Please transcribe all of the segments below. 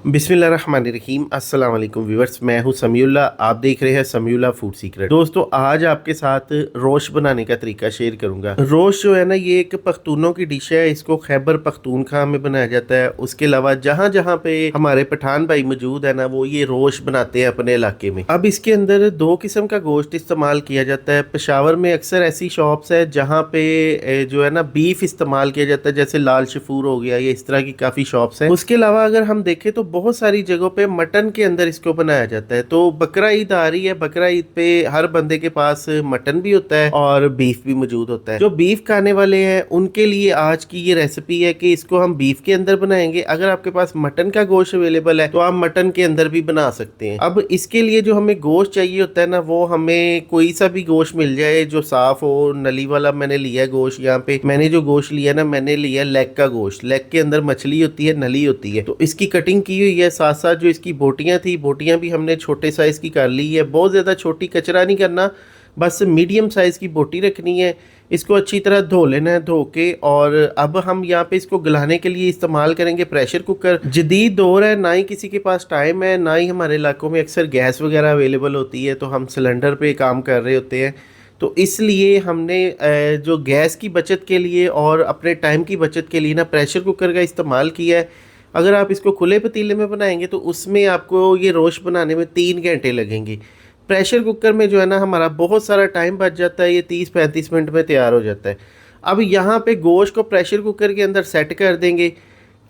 बिस्मिल्लाहिर्रहमानिर्रहीम अस्सलाम वालेकुम व्यूअर्स, मैं हूं समीउल्लाह। आप देख रहे हैं समीउल्लाह फूड सीक्रेट। दोस्तों, आज आपके साथ रोश बनाने का तरीका शेयर करूंगा। रोश जो है ना, ये एक पख्तूनों की डिश है। इसको खैबर पख्तूनख्वा में बनाया जाता है। उसके अलावा जहां जहां पे हमारे पठान भाई मौजूद है ना, वो ये रोश बनाते हैं अपने इलाके में। अब इसके अंदर दो किस्म का गोश्त इस्तेमाल किया जाता है। पेशावर में अक्सर ऐसी शॉप्स है जहाँ पे जो है ना बीफ इस्तेमाल किया जाता है, जैसे लाल शफूर हो गया, ये इस तरह की काफ़ी शॉप्स हैं। उसके अलावा अगर हम देखें तो बहुत सारी जगहों पे मटन के अंदर इसको बनाया जाता है। तो बकरा ईद आ रही है, बकरा ईद पे हर बंदे के पास मटन भी होता है और बीफ भी मौजूद होता है। जो बीफ खाने वाले हैं उनके लिए आज की ये रेसिपी है कि इसको हम बीफ के अंदर बनाएंगे। अगर आपके पास मटन का गोश्त अवेलेबल है तो आप मटन के अंदर भी बना सकते हैं। अब इसके लिए जो हमें गोश्त चाहिए होता है ना, वो हमें कोई सा भी गोश्त मिल जाए जो साफ हो। नली वाला मैंने लिया है गोश्त। यहाँ पे मैंने जो गोश्त लिया ना, मैंने लिया लेग का गोश्त। लेग के अंदर मछली होती है, नली होती है, तो इसकी कटिंग की हुई है। साथ साथ जो इसकी बोटियां थी, बोटियां भी हमने छोटे साइज की कर ली है। बहुत ज़्यादा छोटी कचरा नहीं करना, बस मीडियम साइज की बोटी रखनी है। इसको अच्छी तरह धो लेना है, धो के। और अब हम यहाँ पे इसको गलाने के लिए इस्तेमाल करेंगे प्रेशर कुकर। जदीद दौर है, ना ही किसी के पास टाइम है, ना ही हमारे इलाकों में अक्सर गैस वगैरह अवेलेबल होती है, तो हम सिलेंडर पे काम कर रहे होते हैं। तो इसलिए हमने जो गैस की बचत के लिए और अपने टाइम की बचत के लिए ना प्रेशर कुकर का इस्तेमाल किया है। अगर आप इसको खुले पतीले में बनाएंगे तो उसमें आपको ये रोश बनाने में 3 घंटे लगेंगे। प्रेशर कुकर में जो है ना, हमारा बहुत सारा टाइम बच जाता है। ये 30-35 मिनट में तैयार हो जाता है। अब यहाँ पे गोश्त को प्रेशर कुकर के अंदर सेट कर देंगे।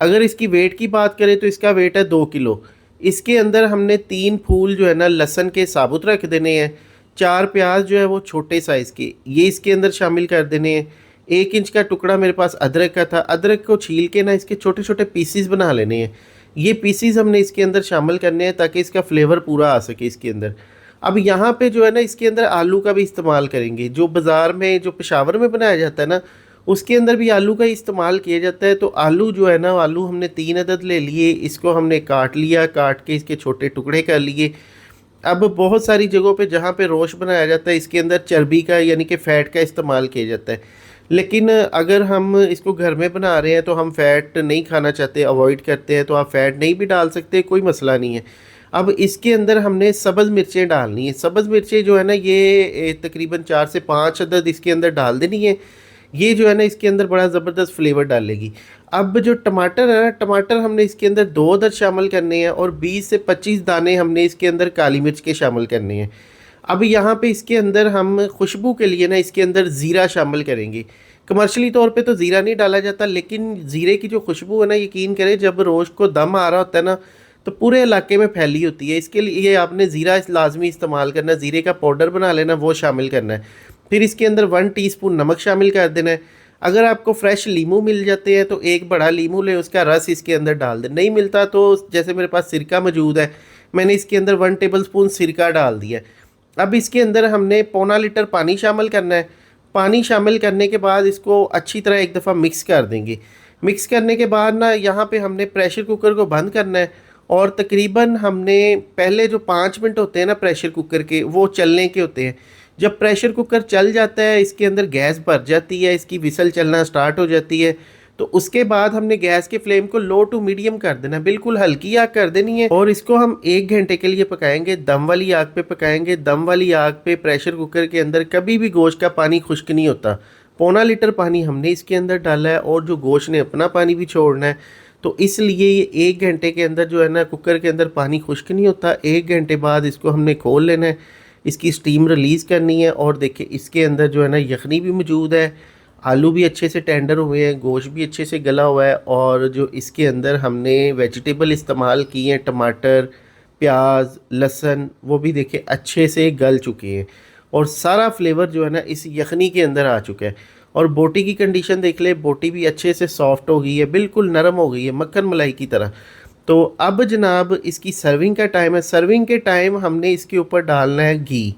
अगर इसकी वेट की बात करें तो इसका वेट है 2 किलो। इसके अंदर हमने 3 फूल जो है ना लहसुन के साबुत रख देने हैं। 4 प्याज जो है वो छोटे साइज़ के, ये इसके अंदर शामिल कर देने हैं। 1 इंच का टुकड़ा मेरे पास अदरक का था। अदरक को छील के ना इसके छोटे छोटे पीसीज बना लेने हैं। ये पीसीज हमने इसके अंदर शामिल करने हैं ताकि इसका फ्लेवर पूरा आ सके इसके अंदर। अब यहाँ पे जो है ना, इसके अंदर आलू का भी इस्तेमाल करेंगे। जो बाज़ार में, जो पेशावर में बनाया जाता है ना, उसके अंदर भी आलू का इस्तेमाल किया जाता है। तो आलू जो है ना, आलू हमने 3 अदद ले लिए। इसको हमने काट लिया, काट के इसके छोटे टुकड़े कर लिए। अब बहुत सारी जगहों पे जहाँ पे रोश बनाया जाता है, इसके अंदर चर्बी का यानी कि फ़ैट का इस्तेमाल किया जाता है। लेकिन अगर हम इसको घर में बना रहे हैं तो हम फ़ैट नहीं खाना चाहते, अवॉइड करते हैं, तो आप फ़ैट नहीं भी डाल सकते, कोई मसला नहीं है। अब इसके अंदर हमने सब्ज़ मिर्चें डालनी है। सब्ज़ मिर्चें जो है ना, ये तकरीबन 4 से 5 अदद इसके अंदर डाल देनी है। ये जो है ना, इसके अंदर बड़ा ज़बरदस्त फ्लेवर डालेगी। अब जो टमाटर है ना, टमाटर हमने इसके अंदर 2 अदद शामिल करने हैं और 20 से 25 दाने हमने इसके अंदर काली मिर्च के शामिल करने हैं। अब यहाँ पे इसके अंदर हम खुशबू के लिए ना इसके अंदर ज़ीरा शामिल करेंगे। कमर्शियली तौर पे तो ज़ीरा नहीं डाला जाता, लेकिन ज़ीरे की जो खुशबू है ना, यकीन करें जब रोस्ट को दम आ रहा होता है ना, तो पूरे इलाके में फैली होती है। इसके लिए आपने ज़ीरा लाजमी इस्तेमाल करना है। ज़ीरे का पाउडर बना लेना, वो शामिल करना है। फिर इसके अंदर 1 टीस्पून नमक शामिल कर देना है। अगर आपको फ्रेश लीमू मिल जाते हैं तो एक बड़ा लीमू ले, उसका रस इसके अंदर डाल दें। नहीं मिलता तो जैसे मेरे पास सिरका मौजूद है, मैंने इसके अंदर 1 टेबल स्पून सिरका डाल दिया। अब इसके अंदर हमने पौना लीटर पानी शामिल करना है। पानी शामिल करने के बाद इसको अच्छी तरह एक दफ़ा मिक्स कर देंगे। मिक्स करने के बाद ना, यहाँ पे हमने प्रेशर कुकर को बंद करना है और तकरीबन हमने पहले जो 5 मिनट होते हैं ना प्रेशर कुकर के, वो चलने के होते हैं। जब प्रेशर कुकर चल जाता है, इसके अंदर गैस भर जाती है, इसकी विसल चलना स्टार्ट हो जाती है, तो उसके बाद हमने गैस के फ्लेम को लो टू मीडियम कर देना, बिल्कुल हल्की आग कर देनी है। और इसको हम 1 घंटे के लिए पकाएंगे। दम वाली आग पे पकाएंगे। दम वाली आग पे प्रेशर कुकर के अंदर कभी भी गोश्त का पानी खुश्क नहीं होता। पौना लीटर पानी हमने इसके अंदर डाला है और जो गोश्त ने अपना पानी भी छोड़ना है, तो इसलिए ये 1 घंटे के अंदर जो है ना, कुकर के अंदर पानी खुश्क नहीं होता। 1 घंटे बाद इसको हमने खोल लेना है, इसकी स्टीम रिलीज़ करनी है। और देखिए, इसके अंदर जो है ना यखनी भी मौजूद है, आलू भी अच्छे से टेंडर हुए हैं, गोश्त भी अच्छे से गला हुआ है। और जो इसके अंदर हमने वेजिटेबल इस्तेमाल किए हैं, टमाटर, प्याज, लहसुन, वो भी देखिए अच्छे से गल चुके हैं और सारा फ्लेवर जो है ना इस यखनी के अंदर आ चुका है। और बोटी की कंडीशन देख ले, बोटी भी अच्छे से सॉफ्ट हो गई है, बिल्कुल नरम हो गई है, मक्खन मलाई की तरह। तो अब जनाब इसकी सर्विंग का टाइम है। सर्विंग के टाइम हमने इसके ऊपर डालना है घी।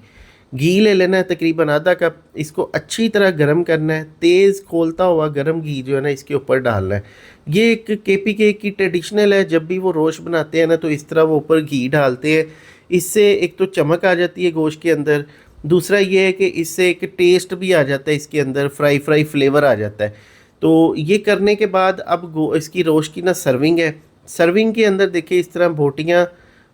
घी ले लेना है तकरीबन आधा कप। इसको अच्छी तरह गर्म करना है। तेज़ खोलता हुआ गर्म घी जो है ना इसके ऊपर डालना है। ये एक केपीके की ट्रेडिशनल है, जब भी वो रोश बनाते हैं ना तो इस तरह वो ऊपर घी डालते हैं। इससे एक तो चमक आ जाती है गोश्त के अंदर, दूसरा ये है कि इससे एक टेस्ट भी आ जाता है इसके अंदर, फ्राई फ्राई फ्लेवर आ जाता है। तो ये करने के बाद अब इसकी रोश की ना सर्विंग है। सर्विंग के अंदर देखिए इस तरह बोटियाँ,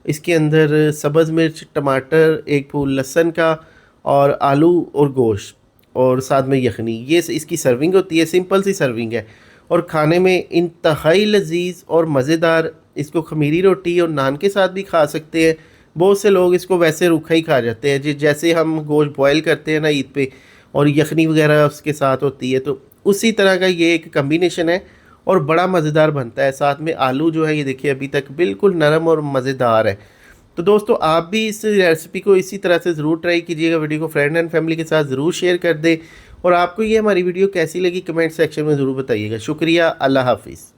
इसके अंदर सब्ज़ मिर्च, टमाटर, एक फूल लहसुन का और आलू और गोश्त और साथ में यखनी, ये इसकी सर्विंग होती है। सिंपल सी सर्विंग है और खाने में इंतहाई लजीज और मज़ेदार। इसको खमीरी रोटी और नान के साथ भी खा सकते हैं। बहुत से लोग इसको वैसे रूखा ही खा जाते हैं, जैसे हम गोश्त बॉयल करते हैं ना ईद पे और यखनी वगैरह उसके साथ होती है, तो उसी तरह का ये एक कम्बिनेशन है और बड़ा मज़ेदार बनता है। साथ में आलू जो है ये देखिए अभी तक बिल्कुल नरम और मज़ेदार है। तो दोस्तों आप भी इस रेसिपी को इसी तरह से ज़रूर ट्राई कीजिएगा। वीडियो को फ्रेंड एंड फैमिली के साथ ज़रूर शेयर कर दें और आपको ये हमारी वीडियो कैसी लगी कमेंट सेक्शन में ज़रूर बताइएगा। शुक्रिया, अल्लाह हाफिज़।